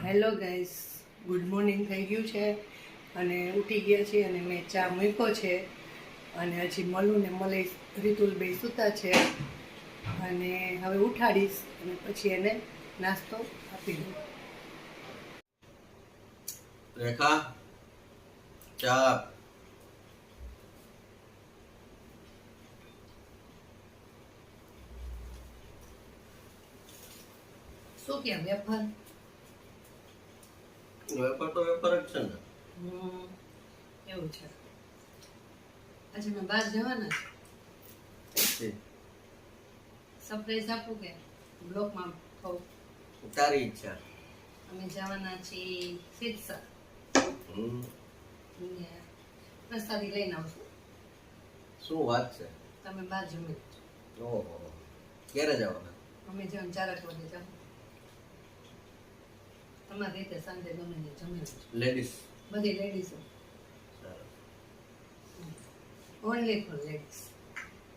Hello guys, good morning થઈ ગયું છે અને ઉઠી ગયા છીએ અને મેં ચા મૂક્યો છે અને હજી મલું ને મલઈ રીતુલ બે સૂતા છે અને હવે ઉઠાડીશ અને પછી એને નાસ્તો આપી દઉં. રેખા ચા શું કે વેફર વેપાર તો વેપાર જ છે ને. એવું છે. આજે મેં બહાર જવાના છે. સરપ્રાઈઝ આપું કે બ્લોકમાં કહું? તારી ઈચ્છા. અમે જવાના છીએ સિરસા. પ્રસાદી લઈને આવશું. શું વાત છે? તમે બહાર જમી. ઓહો, ક્યારે જવાના? અમે જેમ 4 વાગે જાવ. તમારી રીતે સાંજે ગમે ને જમી. લેડીઝ? બધી લેડીઝો. Only for ladies.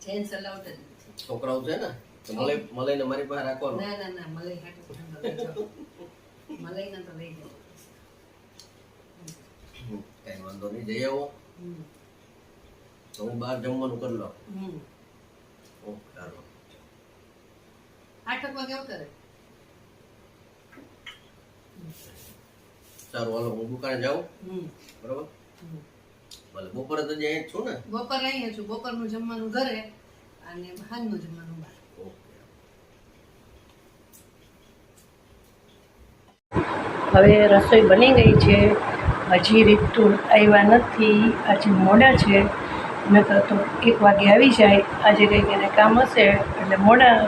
Gents allowed જ નથી. છોકરાઓ છે ને તો મલાઈને મારી પાસે રાખવાનું. ના મલાઈ હાટું લઈ જાઓ. મલાઈને તો લઈ જાઓ. કઈ વાંધો નહીં, જઈ આવો. તો હું બહાર જમવાનું કરી લઉં. ઓકે, ચાલો. 8 વાગે આવતા રહે. સારું, હાલો હું દુકાને જાઉં. બરોબર. ભલે બપોરે તો અહીંયા જ છું ને. બપોરે અહીંયા છું. બપોરનું જમવાનું ઘરે અને સાંજનું જમવાનું બહાર. હવે રસોઈ બની ગઈ છે. હજી રીતુ આવ્યા નથી. આજે મોડા છે. નકર તો 1 વાગે આવી જાય. આજે કંઈક એને કામ હશે એટલે મોડા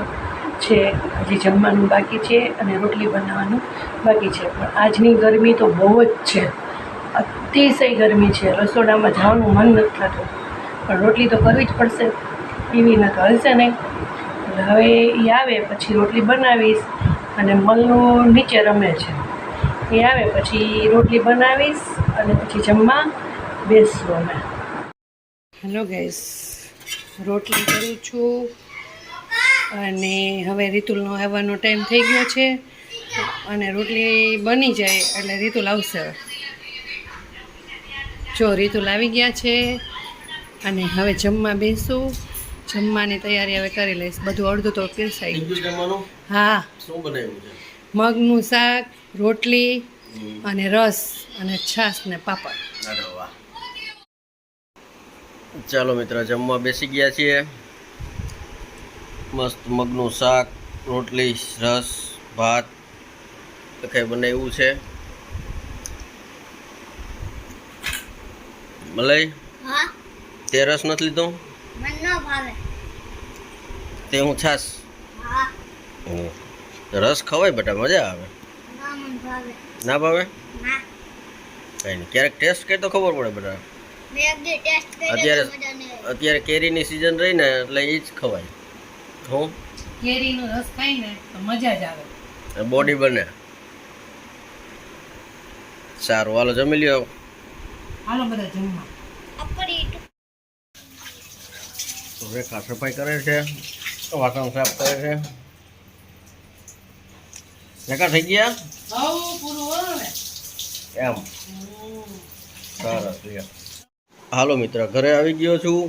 છે. હજી જમવાનું બાકી છે અને રોટલી બનાવવાનું બાકી છે. પણ આજની ગરમી તો બહુ જ છે. અતિશય ગરમી છે. રસોડામાં જવાનું મન નથી થતું. પણ રોટલી તો કરવી જ પડશે. પીવીને તો હલશે નહીં. એટલે હવે એ આવે પછી રોટલી બનાવીશ અને મલનું નીચે રમે છે. એ આવે પછી રોટલી બનાવીશ અને પછી જમવા બેસવું અમે. હેલો ગાઈસ, રોટલી કરું છું અને હવે રીતુલનો આવવાનો ટાઈમ થઈ ગયો છે અને રોટલી બની જાય એટલે રીતુલ આવશે. જો રીતુલ આવી ગયા છે અને હવે જમવા બેસું. જમવાની તૈયારી હવે કરી લઈશ. બધું અડધું તો પીરસાઈ ગયું. હા, શું બનાવ્યું છે? મગનું શાક, રોટલી અને રસ અને છાશ ને પાપડ. અરે વાહ. ચાલો મિત્ર, જમવા બેસી ગયા છીએ. મસ્ત મગનું શાક, રોટલી, રસ, ભાત કઈ બનાવ્યું છે. મલાઈ, તે રસ નથી લીધો? તે હું છાશ. રસ ખવાય બેટા, મજા આવે. ના ભાવે? કઈ નહીં, ક્યારેક ટેસ્ટ કરી તો ખબર પડે બેટા. અત્યારે કેરીની સિઝન રહી ને એટલે એ જ ખવાય. હું કેરીનો રસ ખાઈ ને તો મજા જ આવે. બોડી બને. સારું, હાલો જમી લ્યો. હાલો બધા જમવા. રેખા સફાઈ કરે છે, વાસણ સાફ કરે છે. રેખા થઈ ગયા એમ? સરસ. હાલો મિત્ર, ઘરે આવી ગયો છું.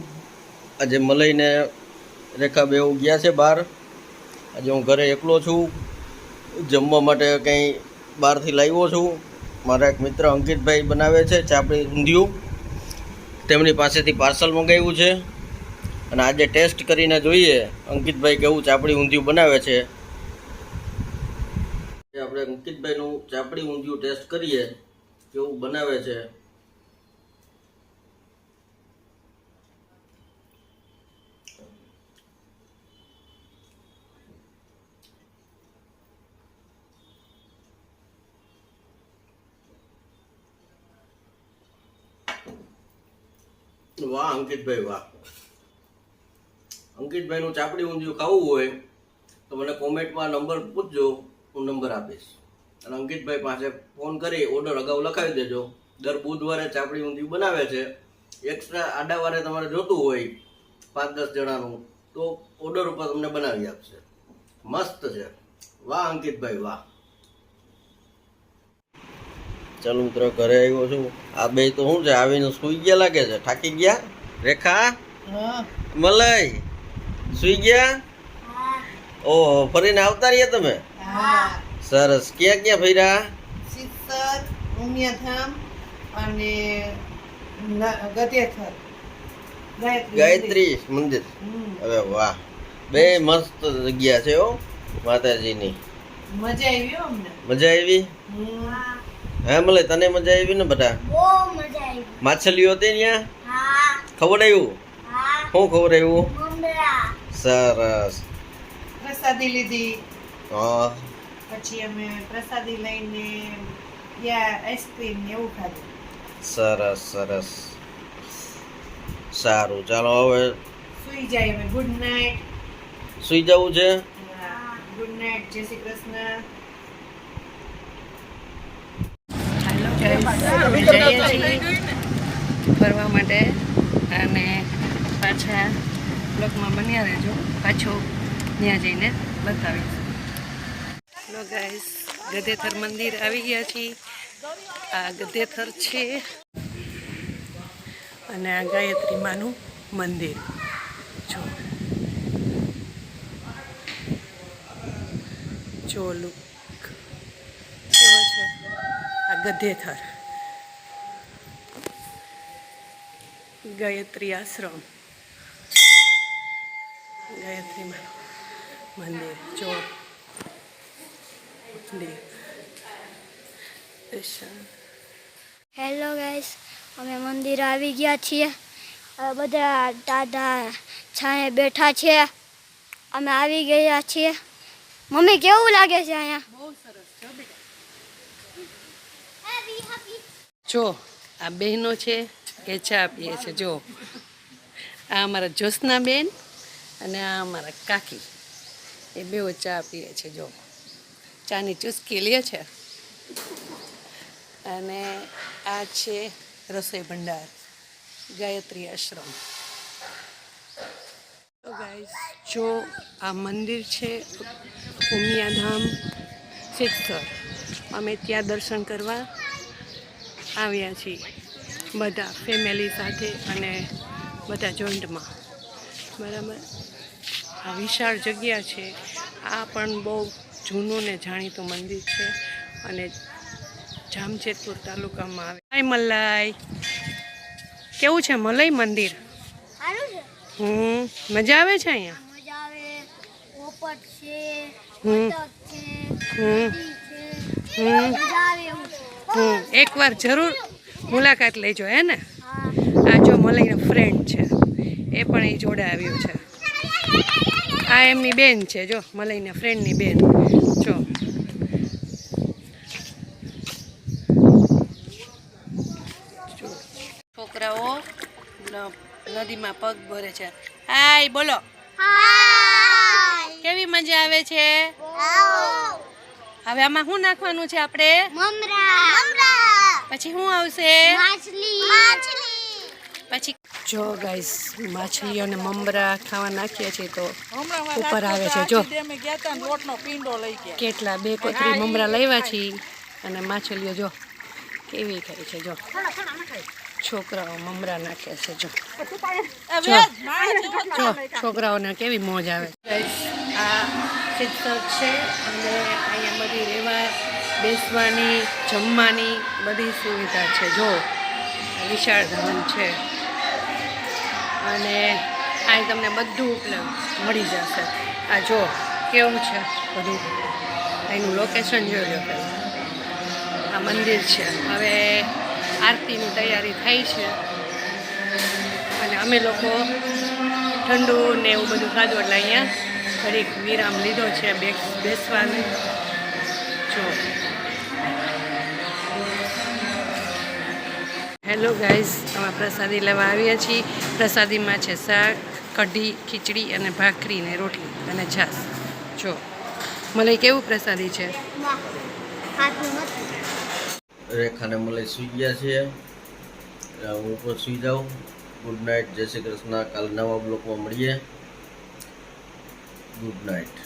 આજે મલાઈને રેખા બેઉ ગયા છે બહાર. આજે હું ઘરે એકલો છું. જમવા માટે કંઈ બહારથી લાવ્યો છું. મારા એક મિત્ર અંકિતભાઈ બનાવે છે ચાપડી ઊંધિયું. તેમની પાસેથી પાર્સલ મંગાવ્યું છે અને આજે ટેસ્ટ કરીને જોઈએ અંકિતભાઈ કેવું ચાપડી ઊંધિયું બનાવે છે. આપણે અંકિતભાઈનું ચાપડી ઊંધિયું ટેસ્ટ કરીએ કેવું બનાવે છે. વાહ અંકિતભાઈ, વાહ. અંકિતભાઈનું ચાપડી ઊંધિયું ખાવું હોય તો મને કોમેન્ટમાં નંબર પૂછજો, હું નંબર આપીશ. અને અંકિતભાઈ પાસે ફોન કરી ઓર્ડર અગાઉ લખાવી દેજો. દર બુધવારે ચાપડી ઊંધિયું બનાવે છે. એક્સ્ટ્રા આડાવારે તમારે જોતું હોય 5-10 જણાનું તો ઓર્ડર ઉપર તમને બનાવી આપશે. મસ્ત છે. વાહ અંકિતભાઈ, વાહ. ચાલો મિત્રો ઘરે આવ્યો છું. આ બે તો શું છે, આવીને સૂઈ ગયા લાગે છે. થાકી ગયા? રેખા, મલય સૂઈ ગયા? ઓહો, ફરીને આવતા રહ્યા તમે? સરસ. ક્યાં ક્યાં ફર્યા? સિત્સર, ઉમિયાધામ અને ગધેથર ગાયત્રી મંદિર. અરે વાહ, બે મસ્ત જગ્યા છે હો માતાજીની. મજા આવી હો અમને. મજા આવી? હા મલય, તને મજા આવી ને બેટા? બહુ મજા આવી. માછલીઓ હતી ત્યાં? હા. ખવડાવ્યું? હા. શું ખવડાવ્યું? મમરા. સરસ. પ્રસાદી લીધી. હા. પછી અમે પ્રસાદી લઈને ત્યાં આઈસ્ક્રીમ ને એવું ખાધું. સરસ સરસ. સારું, ચાલો હવે સુઈ જાય અમે. Good night. સુઈ જવું છે? Good night. જય શ્રી કૃષ્ણ. અમે જઈએ છીએ ફરવા માટે અને પાછા બ્લોગમાં બન્યા રહેજો. પાછું ત્યાં જઈને બતાવીશ. હેલો ગાઈસ, ગધેથર મંદિર આવી ગયા છીએ. આ ગધેથર છે અને આ ગાયત્રી માનું મંદિર. જો લુક કેવો છે આ ગધેથર. ગાયત્રી આશ્રમ, ગાયત્રી માનું મંદિર. જો હેલો ગાઈસ, અમે મંદિર આવી ગયા છીએ. હવે બધા દાદા છાંયે બેઠા છે. અમે આવી ગયા છીએ. મમ્મી કેવું લાગે છે અહીંયા? બહુ સરસ જો આ બહેનો છે એ ચા પીએ છે. જો આ અમારા જ્યોત્સના બેન અને આ અમારા કાકી, એ બેઉ ચા પીએ છે. જો ચાની ચુસ્કી લે છે. અને આ છે રસોઈ ભંડાર, ગાયત્રી આશ્રમ. તો ગાઈસ, જો આ મંદિર છે ઉમિયાધામ સિત્સર. અમે ત્યાં દર્શન કરવા આવ્યા છીએ બધા ફેમિલી સાથે અને બધા જોઈન્ટમાં. બરાબર. આ વિશાળ જગ્યા છે. આ પણ બહુ જૂનું ને જાણીતું મંદિર છે અને જામજેતપુર તાલુકામાં આવે. હાય મલાઈ, કેવું છે મલય મંદિર? સારું છે. મજા આવે છે અહીંયા? મજા આવે. પોપટ છે, હમ. બતક છે, હમ. નદી છે. મજા આવે એવું છે. એકવાર જરૂર મુલાકાત લેજો, હે ને? હા. આ જો મલયનો ફ્રેન્ડ છે, એ પણ એ જોડે આવ્યો છે. આ એમની બેન છે, જો મલયના ફ્રેન્ડની બેન. જો છોકરાઓ નદીમાં પગ ભરે છે. હાય બોલો. હાય. કેવી મજા આવે છે? હવે આમાં શું નાખવાનું છે આપણે? મમરા. પછી શું આવશે? માછલી. પછી જો ગાઈસ, માછલીઓ અને મમરા ખાવા નાખીએ છીએ તો ઉપર આવે છે. જો કેટલા 2 કોથળી મમરા લાવ્યા છીએ અને માછલીઓ જો કેવી ખાય છે. જો છોકરાઓ મમરા નાખે છે. જો જો છોકરાઓને કેવી મોજ આવે. ગાઈસ, આ સિત્સર છે અને અહીંયા બધી રહેવા બેસવાની જમવાની બધી સુવિધા છે. જો વિશાળ ધામ છે અને અહીં તમને બધું ઉપલબ્ધ મળી જશે. આ જો કેવું છે બધું, અહીંનું લોકેશન જોઈ લો. આ મંદિર છે. હવે આરતીની તૈયારી થાય છે અને અમે લોકો ઠંડુ ને એવું બધું ખાધું એટલે અહીંયા ઘડીક વિરામ લીધો છે બેસવાનું. જો હેલો ગાઈઝ, અમે પ્રસાદી લેવા આવ્યા છીએ. પ્રસાદીમાં છે શાક, કઢી, ખીચડી અને ભાખરી ને રોટલી અને છાશ. જો મલય કેવું પ્રસાદી છે? રેખાને મલય સુઈ ગયા છે. હું પણ સુઈ જાઉં. Good night. જય શ્રી કૃષ્ણ. કાલ નવા બ્લોકમાં મળીએ. Good night.